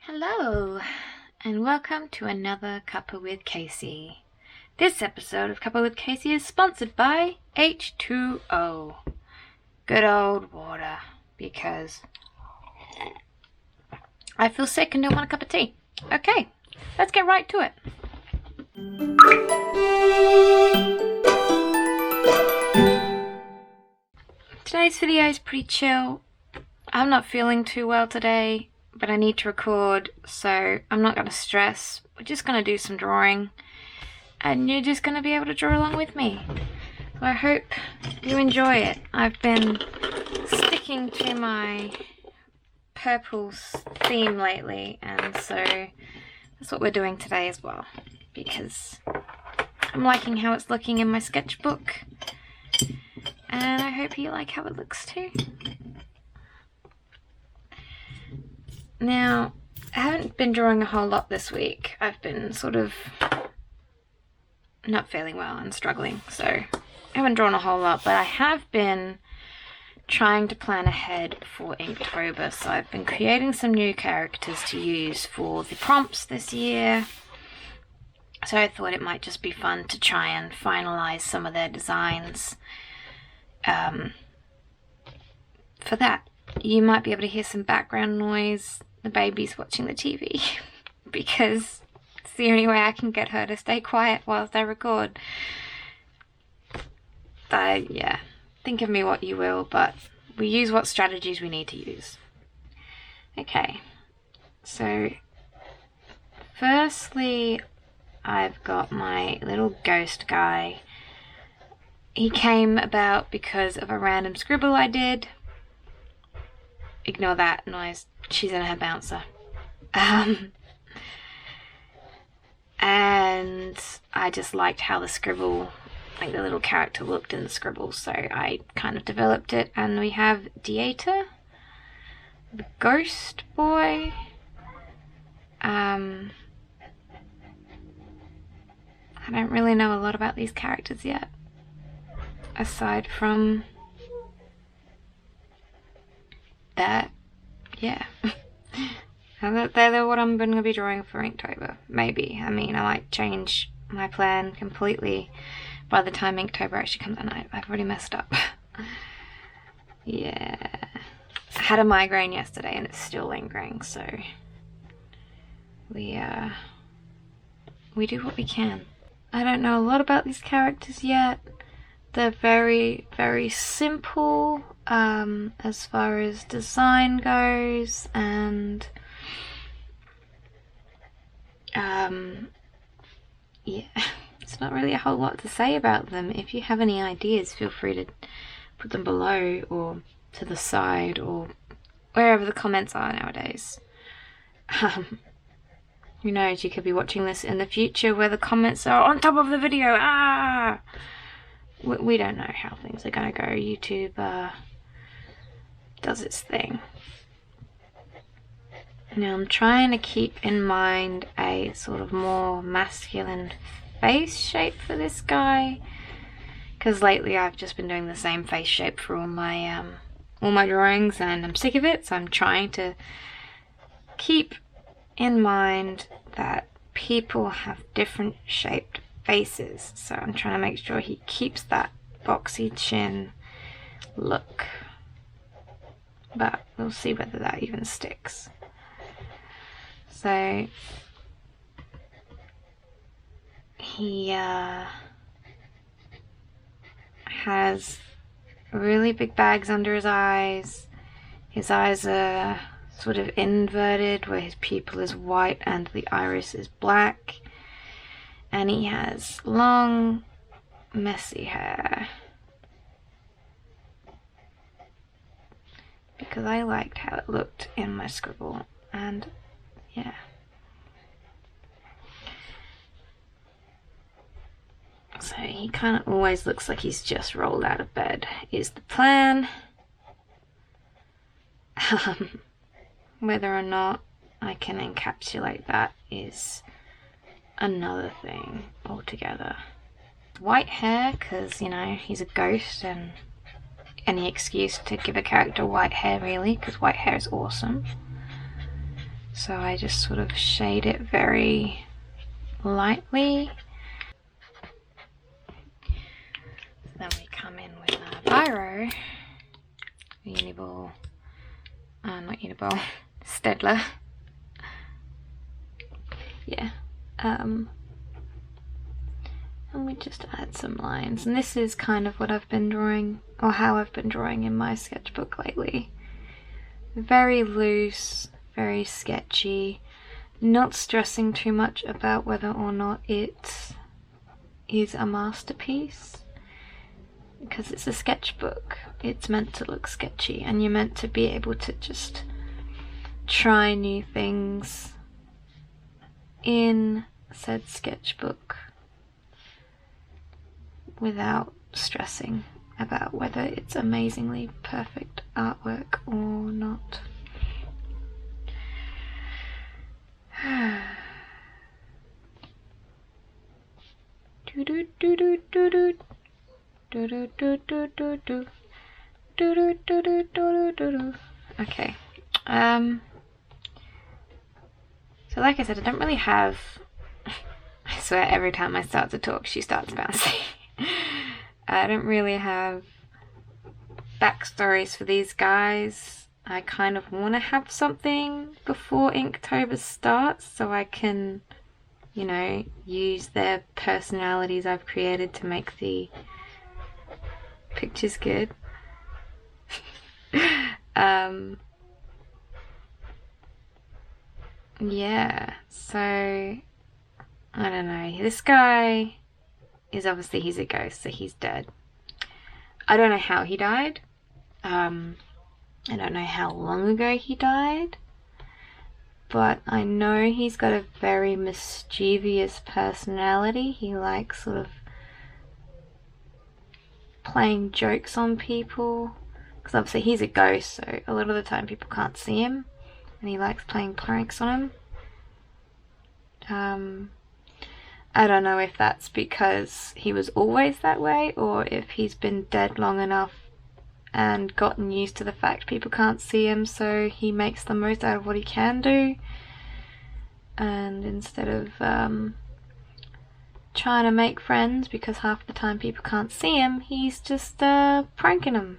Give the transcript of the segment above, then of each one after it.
Hello, and welcome to another Cuppa with Kaci. This episode of Cuppa with Kaci is sponsored by H2O. Good old water, because I feel sick and don't want a cup of tea. Okay, let's get right to it. Today's video is pretty chill. I'm not feeling too well today, but I need to record, so I'm not going to stress. We're just going to do some drawing, and you're just going to be able to draw along with me. So I hope you enjoy it. I've been sticking to my purples theme lately, and so that's what we're doing today as well, because I'm liking how it's looking in my sketchbook, and I hope you like how it looks too. Now, I haven't been drawing a whole lot this week. I've been sort of not feeling well and struggling, so I haven't drawn a whole lot, but I have been trying to plan ahead for Inktober. So I've been creating some new characters to use for the prompts this year. So I thought it might just be fun to try and finalize some of their designs for that. You might be able to hear some background noise. The baby's watching the TV because it's the only way I can get her to stay quiet whilst I record. Yeah, think of me what you will, but we use what strategies we need to use. Okay, so firstly, I've got my little ghost guy. He came about because of a random scribble I did. Ignore that noise, she's in her bouncer. And I just liked how the scribble, like the little character looked in the scribble, so I kind of developed it. And we have Dieter, the ghost boy. I don't really know a lot about these characters yet, aside from that, yeah. They're what I'm going to be drawing for Inktober, maybe. I mean, I might change my plan completely by the time Inktober actually comes out. I've already messed up. Yeah. I had a migraine yesterday and it's still lingering, so we do what we can. I don't know a lot about these characters yet. They're very, very simple as far as design goes, and yeah, it's not really a whole lot to say about them. If you have any ideas, feel free to put them below or to the side or wherever the comments are nowadays. Who knows, you could be watching this in the future where the comments are on top of the video. We don't know how things are going to go. YouTube does its thing. Now I'm trying to keep in mind a sort of more masculine face shape for this guy, because lately I've just been doing the same face shape for all my drawings and I'm sick of it, so I'm trying to keep in mind that people have different shaped faces, so I'm trying to make sure he keeps that boxy chin look, but we'll see whether that even sticks. So he has really big bags under his eyes. His eyes are sort of inverted where his pupil is white and the iris is black. And he has long, messy hair. Because I liked how it looked in my scribble, and yeah. So he kind of always looks like he's just rolled out of bed, is the plan. Whether or not I can encapsulate that is another thing altogether. White hair, because, you know, he's a ghost, and any excuse to give a character white hair, really, because white hair is awesome. So I just sort of shade it very lightly. Then we come in with our biro, Uniball, not Uniball, Stedler. Yeah. And we just add some lines. And this is kind of what I've been drawing, or how I've been drawing in my sketchbook lately. Very loose, very sketchy, not stressing too much about whether or not it is a masterpiece. Because it's a sketchbook, it's meant to look sketchy, and you're meant to be able to just try new things in said sketchbook without stressing about whether it's amazingly perfect artwork or not. Okay. So like I said, I don't really have... I swear every time I start to talk, she starts bouncing. I don't really have backstories for these guys. I kind of want to have something before Inktober starts so I can, you know, use their personalities I've created to make the pictures good. Yeah, so I don't know. This guy is obviously, he's a ghost, so he's dead. I don't know how he died. I don't know how long ago he died, but I know he's got a very mischievous personality. He likes sort of playing jokes on people, because obviously he's a ghost, so a lot of the time people can't see him, and he likes playing pranks on him. I don't know if that's because he was always that way, or if he's been dead long enough and gotten used to the fact people can't see him, so he makes the most out of what he can do, and instead of trying to make friends because half the time people can't see him, he's just pranking them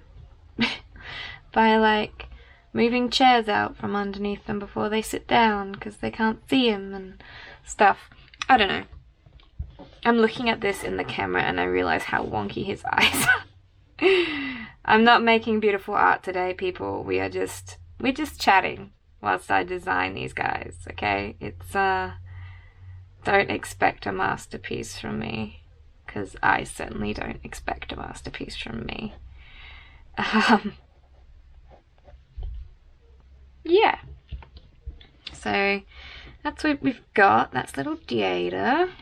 by like moving chairs out from underneath them before they sit down because they can't see him and stuff. I don't know. I'm looking at this in the camera and I realize how wonky his eyes are. I'm not making beautiful art today, people. We're just chatting whilst I design these guys, okay? It's don't expect a masterpiece from me, because I certainly don't expect a masterpiece from me. Yeah. So that's what we've got. That's little Dieter.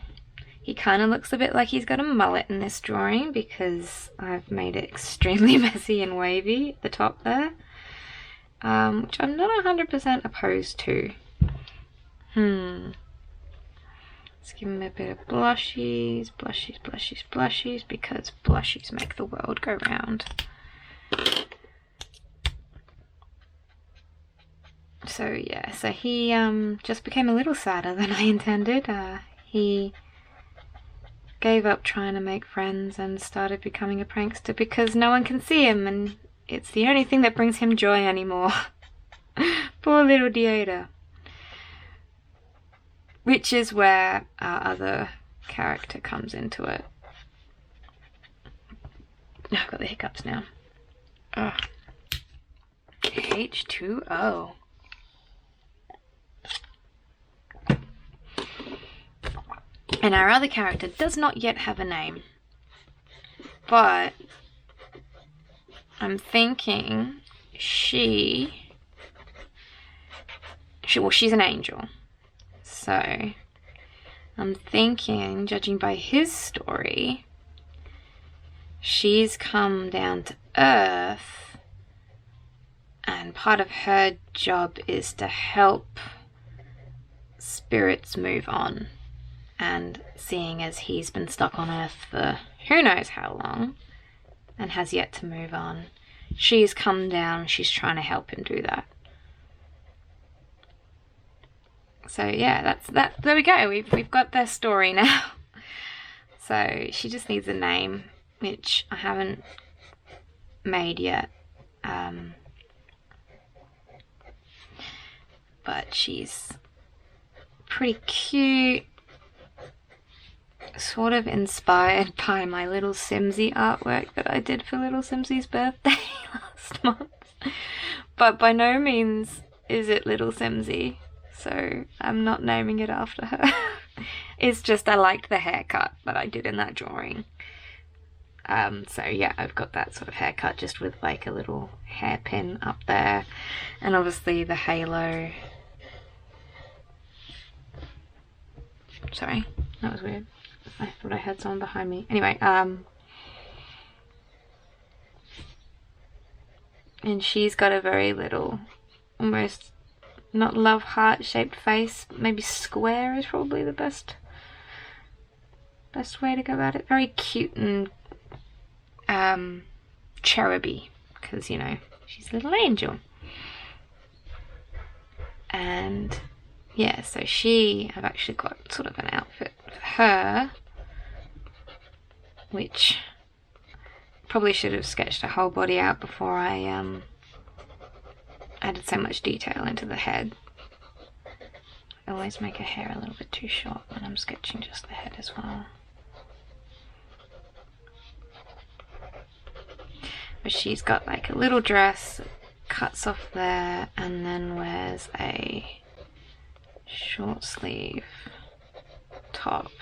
He kind of looks a bit like he's got a mullet in this drawing because I've made it extremely messy and wavy at the top there, which I'm not 100% opposed to. Let's give him a bit of blushies, blushies, blushies, blushies, because blushies make the world go round. So yeah, so he just became a little sadder than I intended. He gave up trying to make friends and started becoming a prankster because no one can see him and it's the only thing that brings him joy anymore. Poor little Dieter. Which is where our other character comes into it. Oh, I've got the hiccups now. Ugh. H2O. And our other character does not yet have a name, but I'm thinking she's an angel. So I'm thinking, judging by his story, she's come down to Earth, and part of her job is to help spirits move on. And seeing as he's been stuck on Earth for who knows how long and has yet to move on, she's come down, she's trying to help him do that. So yeah, that's that. There we go. We've got their story now. So she just needs a name, which I haven't made yet. But she's pretty cute. Sort of inspired by my Little Simsy artwork that I did for Little Simsy's birthday last month. But by no means is it Little Simsy, so I'm not naming it after her. It's just I liked the haircut that I did in that drawing. So yeah, I've got that sort of haircut just with like a little hairpin up there, and obviously the halo. Sorry, that was weird. I thought I heard someone behind me. Anyway, and she's got a very little, almost not love heart shaped face. Maybe square is probably the best way to go about it. Very cute and cheruby, because you know she's a little angel. And yeah, so I've actually got sort of an outfit for her, which probably should have sketched her whole body out before I added so much detail into the head. I always make her hair a little bit too short when I'm sketching just the head as well. But she's got like a little dress that cuts off there and then wears a short sleeve top.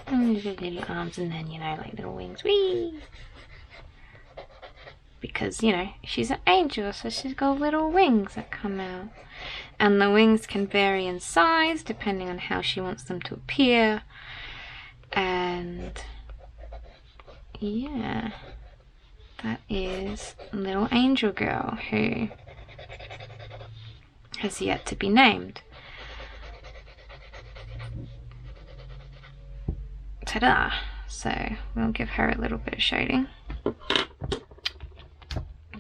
And little arms and then, you know, like little wings. Whee! Because, you know, she's an angel, so she's got little wings that come out. And the wings can vary in size depending on how she wants them to appear. And yeah, that is little angel girl who has yet to be named. Ta-da! So we'll give her a little bit of shading.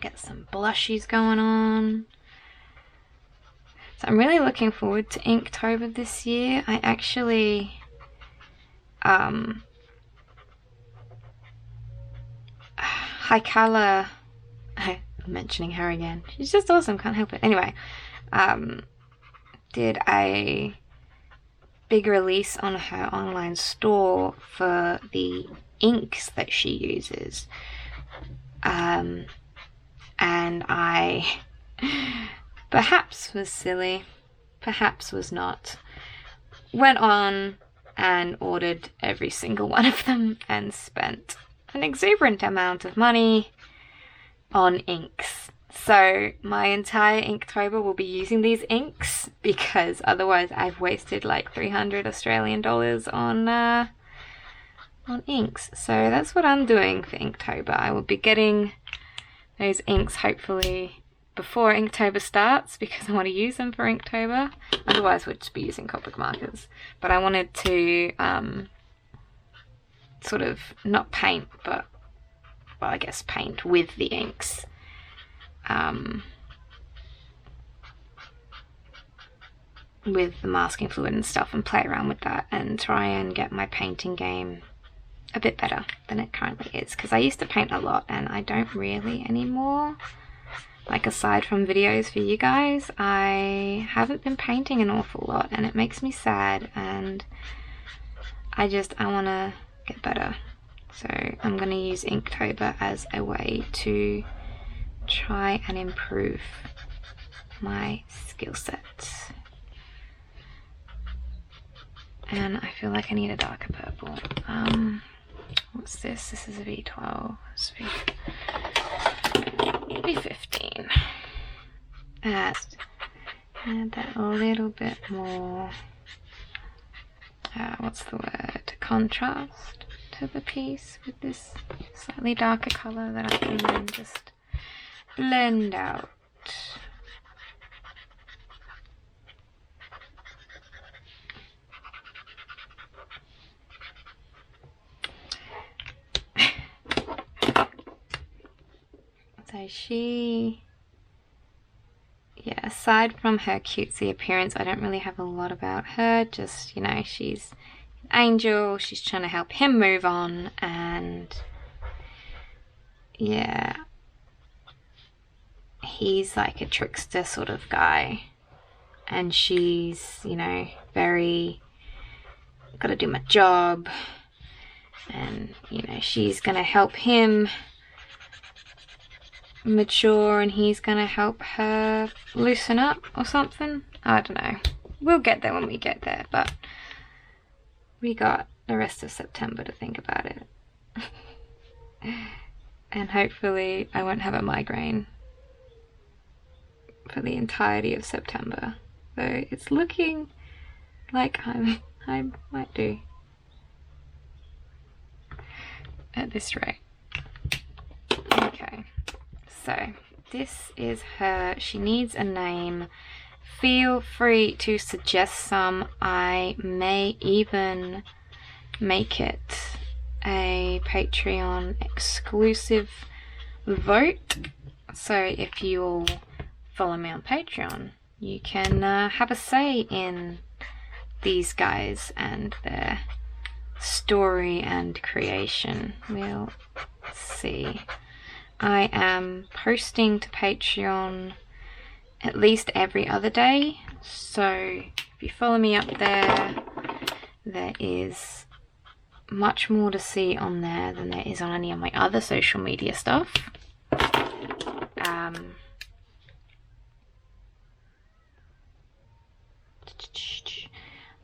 Get some blushies going on. So I'm really looking forward to Inktober this year. I actually Haikala, I'm mentioning her again, she's just awesome, can't help it. Anyway, did a big release on her online store for the inks that she uses, and I perhaps was silly, perhaps was not, went on and ordered every single one of them and spent an exuberant amount of money on inks. So my entire Inktober will be using these inks, because otherwise I've wasted like 300 Australian dollars on inks. So that's what I'm doing for Inktober. I will be getting those inks hopefully before Inktober starts, because I want to use them for Inktober. Otherwise we'll just be using Copic markers. But I wanted to sort of not paint, but well, I guess paint with the inks. With the masking fluid and stuff, and play around with that and try and get my painting game a bit better than it currently is, because I used to paint a lot and I don't really anymore. Like, aside from videos for you guys, I haven't been painting an awful lot, and it makes me sad, and I want to get better. So I'm going to use Inktober as a way to try and improve my skill set. And I feel like I need a darker purple. What's this? This is a V12. It's V15. Add that a little bit more, what's the word? Contrast to the piece with this slightly darker colour that I can then just blend out. So she yeah, aside from her cutesy appearance, I don't really have a lot about her. Just, you know, she's an angel, she's trying to help him move on, and yeah, he's like a trickster sort of guy, and she's, you know, very, gotta do my job, and, you know, she's gonna help him mature and he's gonna help her loosen up or something. I don't know. We'll get there when we get there, but we got the rest of September to think about it. And hopefully I won't have a migraine for the entirety of September. So it's looking like I might do at this rate. Okay, so this is her. She needs a name. Feel free to suggest some. I may even make it a Patreon exclusive vote. So if you all follow me on Patreon, you can have a say in these guys and their story and creation. We'll see. I am posting to Patreon at least every other day, so if you follow me up there, there is much more to see on there than there is on any of my other social media stuff.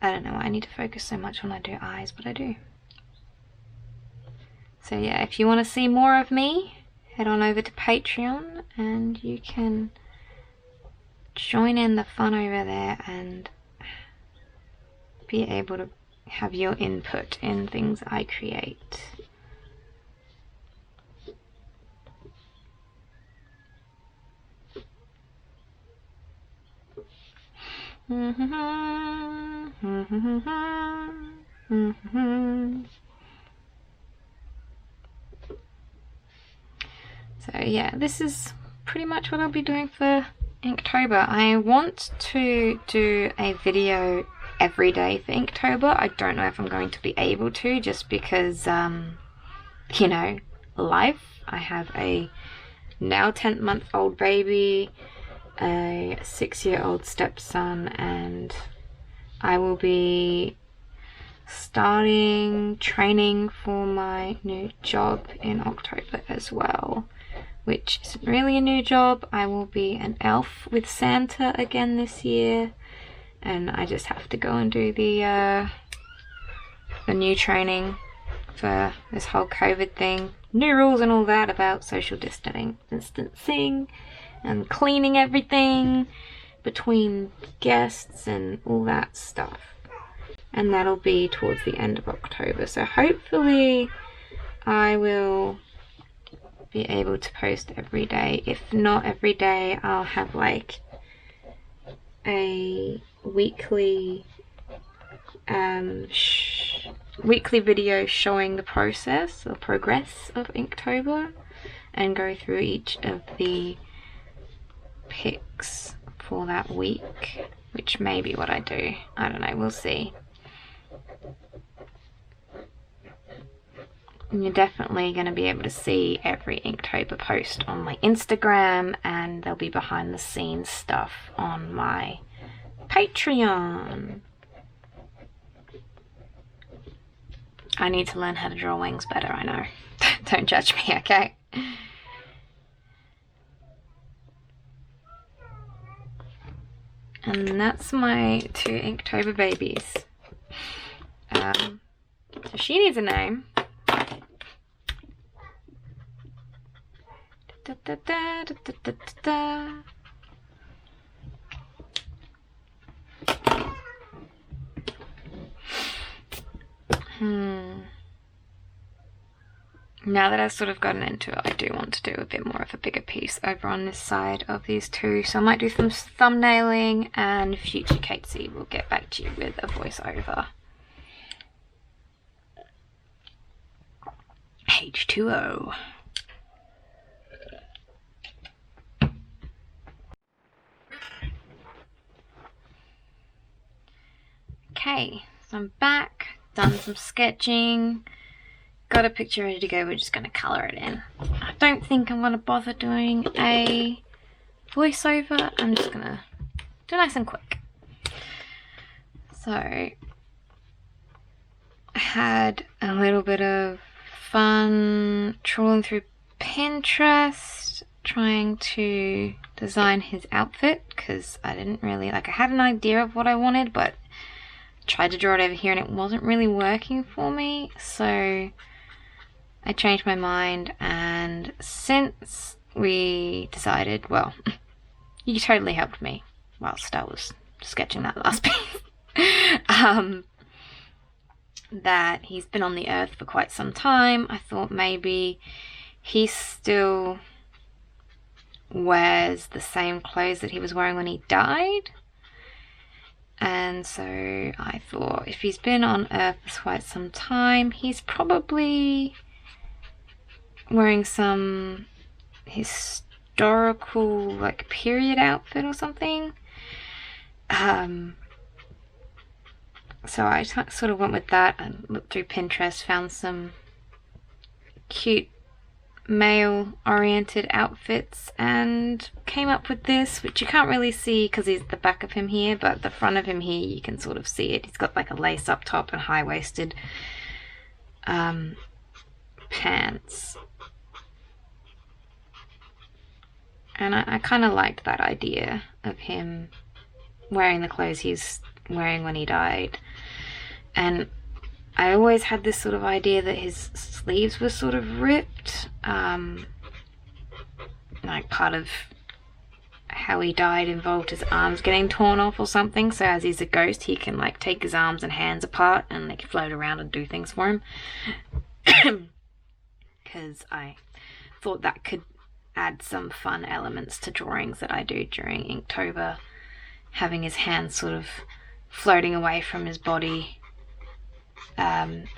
I don't know why I need to focus so much when I do eyes, but I do. So yeah, if you want to see more of me, head on over to Patreon and you can join in the fun over there and be able to have your input in things I create. So yeah, this is pretty much what I'll be doing for Inktober. I want to do a video every day for Inktober. I don't know if I'm going to be able to, just because, you know, life. I have a now 10-month-old baby, a 6-year-old stepson, and I will be starting training for my new job in October as well, which isn't really a new job. I will be an elf with Santa again this year, and I just have to go and do the new training for this whole COVID thing. New rules and all that about social distancing and cleaning everything between guests and all that stuff. And that'll be towards the end of October. So hopefully I will be able to post every day. If not every day, I'll have like a weekly weekly video showing the process or progress of Inktober and go through each of the picks for that week, which may be what I do. I don't know, we'll see. And you're definitely going to be able to see every Inktober post on my Instagram, and there'll be behind the scenes stuff on my Patreon. I need to learn how to draw wings better, I know. Don't judge me, okay? And that's my 2 Inktober babies. So she needs a name. Da, da, da, da, da, da, da. Now that I've sort of gotten into it, I do want to do a bit more of a bigger piece over on this side of these two. So I might do some thumbnailing, and future Kaci will get back to you with a voiceover. H2O. Okay, so I'm back, done some sketching, got a picture ready to go. We're just going to colour it in. I don't think I'm going to bother doing a voiceover. I'm just going to do nice and quick. So, I had a little bit of fun trawling through Pinterest, trying to design his outfit, because I didn't really, I had an idea of what I wanted, but tried to draw it over here and it wasn't really working for me, so I changed my mind. And since we decided, well, you totally helped me whilst I was sketching that last piece, that he's been on the earth for quite some time, I thought maybe he still wears the same clothes that he was wearing when he died. And so I thought, if he's been on Earth for quite some time, he's probably wearing some historical, period outfit or something. So I sort of went with that and looked through Pinterest, found some cute male-oriented outfits, and came up with this, which you can't really see because he's the back of him here, but the front of him here you can sort of see it. He's got a lace up top and high-waisted pants, and I kind of liked that idea of him wearing the clothes he's wearing when he died. And I always had this sort of idea that his sleeves were sort of ripped, part of how he died involved his arms getting torn off or something, so as he's a ghost he can take his arms and hands apart and they can float around and do things for him. Because I thought that could add some fun elements to drawings that I do during Inktober, having his hands sort of floating away from his body,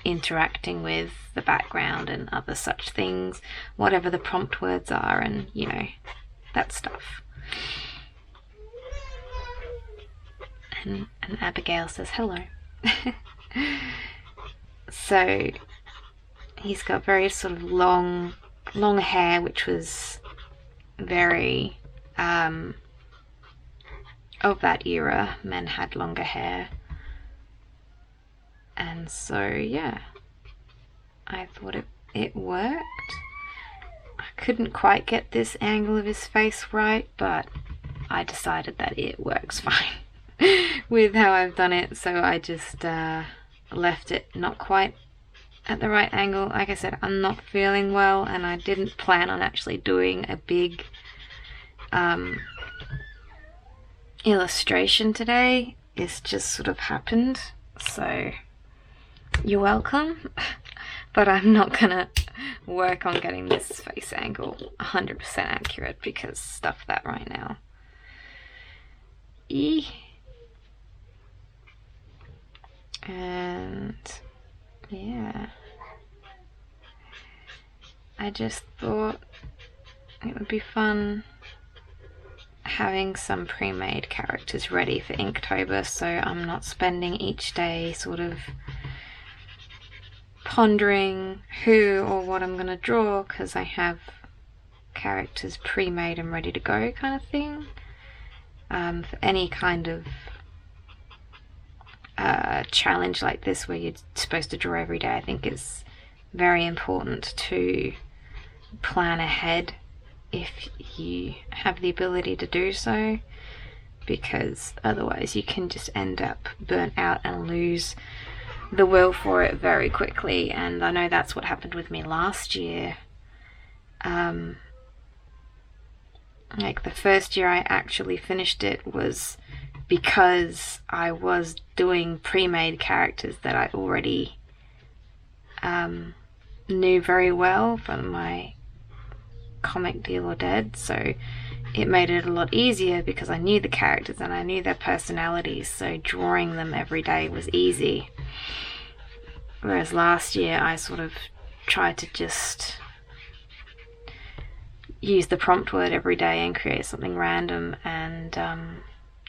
interacting with the background and other such things, whatever the prompt words are, and that stuff. And Abigail says hello. So he's got very sort of long hair, which was very of that era. Men had longer hair. And so, yeah, I thought it worked. I couldn't quite get this angle of his face right, but I decided that it works fine with how I've done it. So I just left it not quite at the right angle. Like I said, I'm not feeling well, and I didn't plan on actually doing a big illustration today. It's just sort of happened. So you're welcome, but I'm not gonna work on getting this face angle 100% accurate because stuff that right now. And yeah, I just thought it would be fun having some pre-made characters ready for Inktober, so I'm not spending each day sort of pondering who or what I'm going to draw, because I have characters pre-made and ready to go kind of thing. For any kind of challenge like this where you're supposed to draw every day, I think it's very important to plan ahead if you have the ability to do so, because otherwise you can just end up burnt out and lose the will for it very quickly. And I know that's what happened with me last year. The first year I actually finished it was because I was doing pre-made characters that I already knew very well from my comic Deal or Dead, so it made it a lot easier because I knew the characters and I knew their personalities, so drawing them every day was easy. Whereas last year I sort of tried to just use the prompt word every day and create something random, and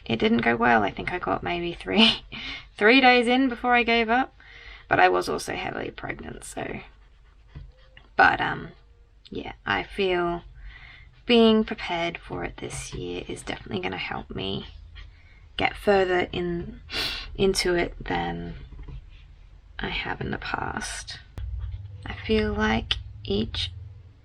it didn't go well. I think I got maybe three days in before I gave up. But I was also heavily pregnant, so. But yeah, I feel being prepared for it this year is definitely going to help me get further into it than I have in the past. I feel like each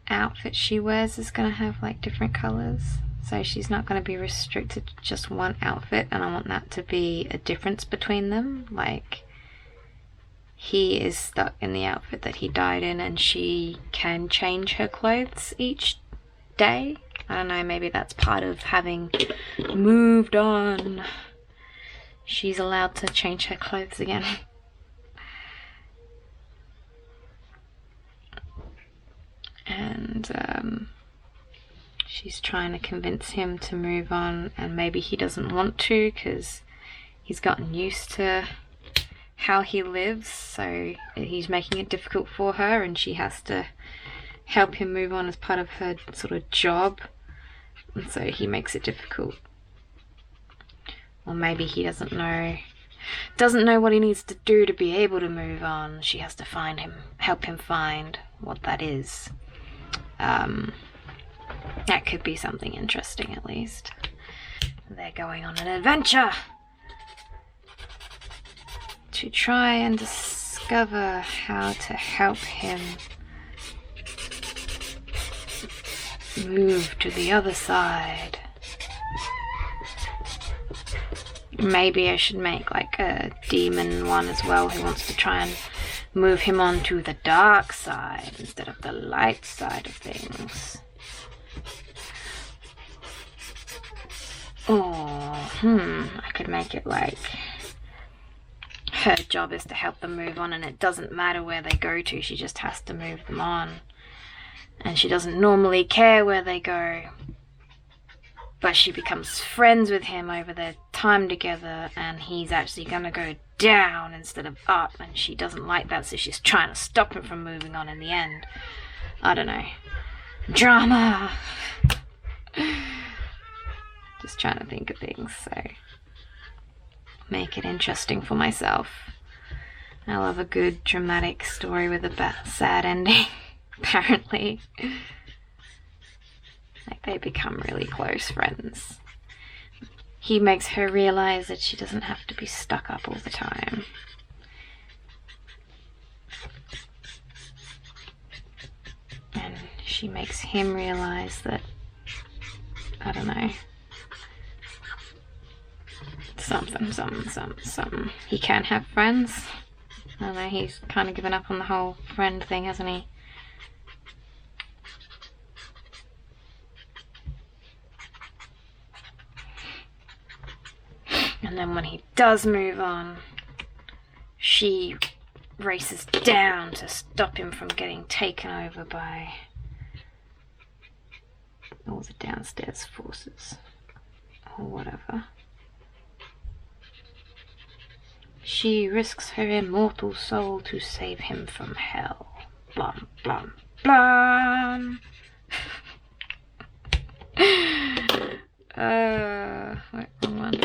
outfit she wears is going to have like different colors, so she's not going to be restricted to just one outfit, and I want that to be a difference between them. Like, he is stuck in the outfit that he died in, and she can change her clothes each day. I don't know, maybe that's part of having moved on. She's allowed to change her clothes again. And she's trying to convince him to move on, and maybe he doesn't want to because he's gotten used to how he lives, so he's making it difficult for her, and she has to help him move on as part of her sort of job, and so he makes it difficult. Or maybe he doesn't know what he needs to do to be able to move on. She has to help him find what that is. That could be something interesting, at least. They're going on an adventure to try and discover how to help him move to the other side. Maybe I should make like a demon one as well, who wants to try and move him on to the dark side instead of the light side of things. Oh, I could make it like her job is to help them move on, and it doesn't matter where they go to, she just has to move them on. And she doesn't normally care where they go, but she becomes friends with him over their time together, and he's actually gonna go down instead of up, and she doesn't like that, so she's trying to stop him from moving on in the end. I don't know. Drama! Just trying to think of things, so make it interesting for myself. I love a good dramatic story with a sad ending, apparently. Like, they become really close friends. He makes her realize that she doesn't have to be stuck up all the time. And she makes him realize that, I don't know, something. He can have friends. I don't know, he's kind of given up on the whole friend thing, hasn't he? And then when he does move on, she races down to stop him from getting taken over by all the downstairs forces, or whatever. She risks her immortal soul to save him from hell. Blum, blum, blum. Wait, wrong one.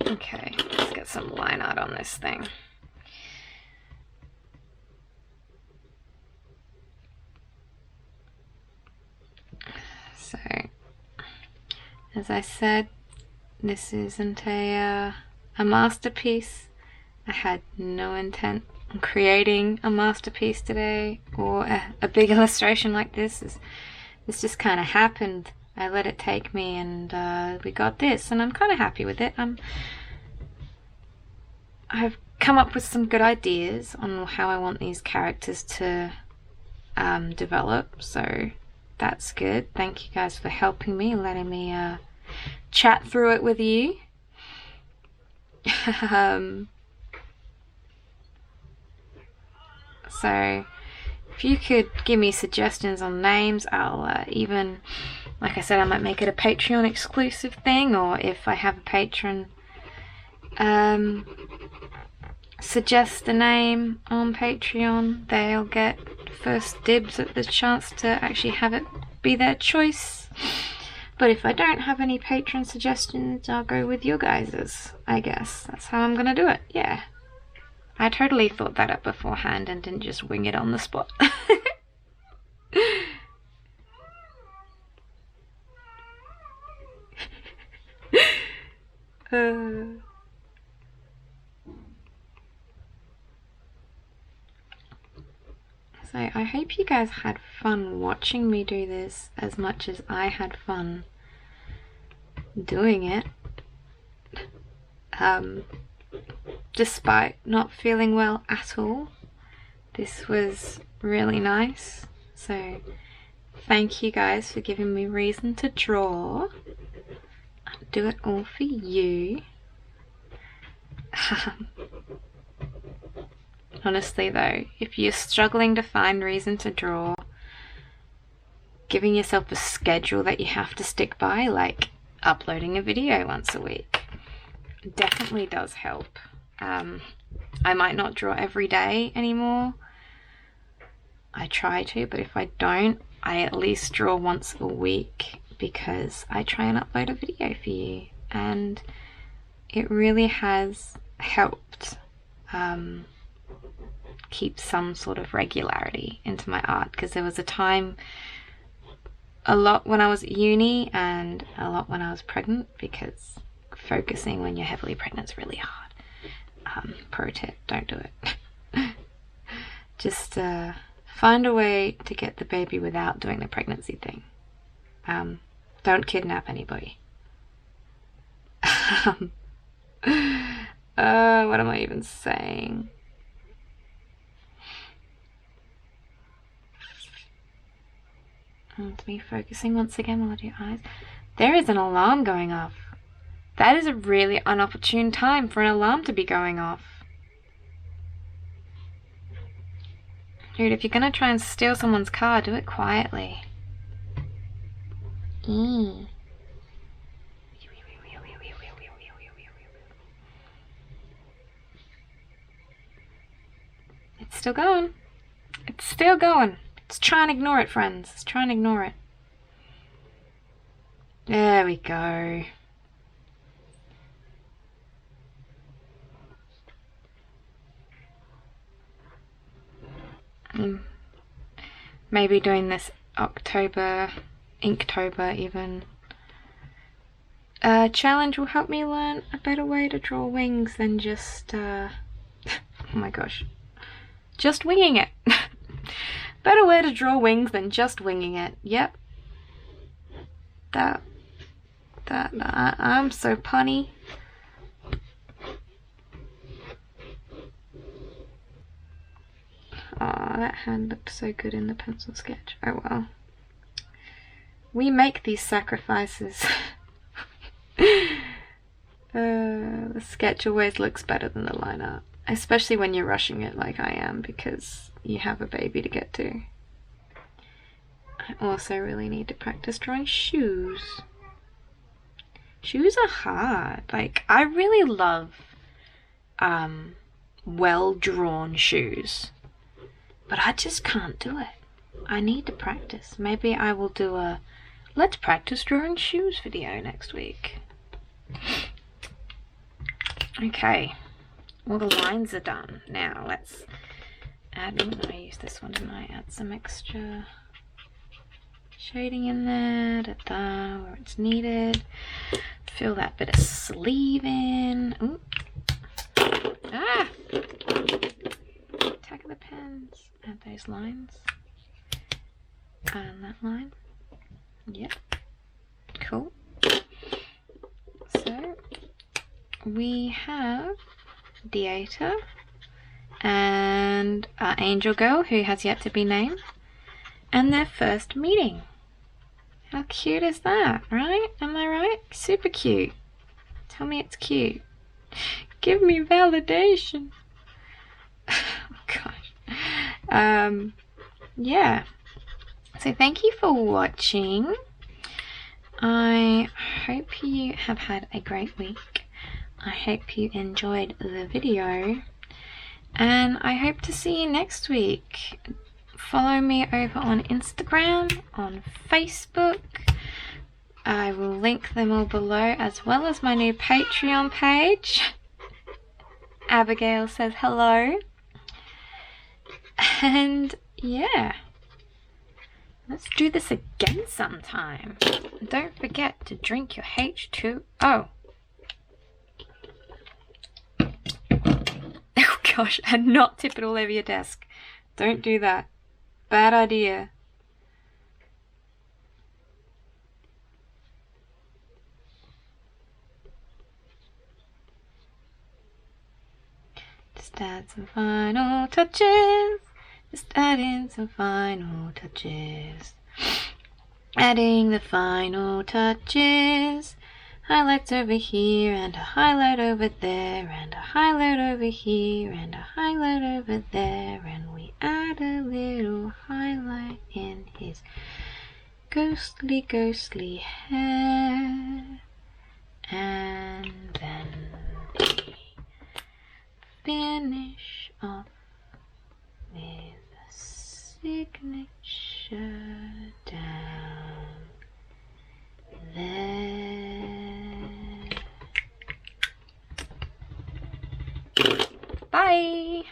Okay, let's get some line art on this thing. So, as I said, this isn't a masterpiece. I had no intent on creating a masterpiece today, or a big illustration like this. This just kind of happened. I let it take me, and we got this, and I'm kind of happy with it. I've come up with some good ideas on how I want these characters to develop, so that's good. Thank you guys for helping me, letting me chat through it with you. So if you could give me suggestions on names, I'll even, like I said, I might make it a Patreon exclusive thing, or if I have a patron suggest a name on Patreon, they'll get first dibs at the chance to actually have it be their choice. But if I don't have any patron suggestions, I'll go with your guys's, I guess. That's how I'm gonna do it, yeah. I totally thought that up beforehand and didn't just wing it on the spot. So I hope you guys had fun watching me do this as much as I had fun doing it. Despite not feeling well at all, this was really nice. So thank you guys for giving me reason to draw. I'll do it all for you. Honestly though, if you're struggling to find reason to draw, giving yourself a schedule that you have to stick by, like uploading a video once a week, definitely does help. I might not draw every day anymore. I try to, but if I don't, I at least draw once a week because I try and upload a video for you, and it really has helped keep some sort of regularity into my art, because there was a time, a lot when I was at uni and a lot when I was pregnant, because focusing when you're heavily pregnant is really hard. Pro tip, don't do it. Just find a way to get the baby without doing the pregnancy thing. Don't kidnap anybody. What am I even saying? And me focusing once again while I do eyes. There is an alarm going off. That is a really inopportune time for an alarm to be going off. Dude, if you're gonna try and steal someone's car, do it quietly. It's still going. It's still going. Let's try and ignore it, friends. Let's try and ignore it. There we go. Maybe doing this October, Inktober even, challenge will help me learn a better way to draw wings than just, oh my gosh, just winging it. Better way to draw wings than just winging it. Yep. I'm so punny. Oh, that hand looked so good in the pencil sketch. Oh well. We make these sacrifices. The sketch always looks better than the line art. Especially when you're rushing it like I am, because you have a baby to get to. I also really need to practice drawing shoes. Shoes are hard. Like, I really love well-drawn shoes. But I just can't do it. I need to practice. Maybe I will do a let's practice drawing shoes video next week. Okay. All the lines are done. Now let's add, I used this one, didn't I? Add some extra shading in there, where it's needed. Fill that bit of sleeve in. Ooh. Ah! Attack of the pens. Add those lines. And that line. Yep. Cool. So we have Deata and our angel girl, who has yet to be named, and their first meeting. How cute is that, right? Am I right? Super cute. Tell me it's cute. Give me validation. Oh gosh. Yeah. So thank you for watching. I hope you have had a great week. I hope you enjoyed the video, and I hope to see you next week follow me over on Instagram, on Facebook. I will link them all below, as well as my new Patreon page. Abigail says hello. And yeah, let's do this again sometime. Don't forget to drink your H2O. Oh gosh, and not tip it all over your desk. Don't do that. Bad idea. Just add some final touches. Just add in some final touches. Adding the final touches. Highlights over here and a highlight over there and a highlight over here and a highlight over there, and we add a little highlight in his ghostly hair, and then we finish off with a signature down there. Bye!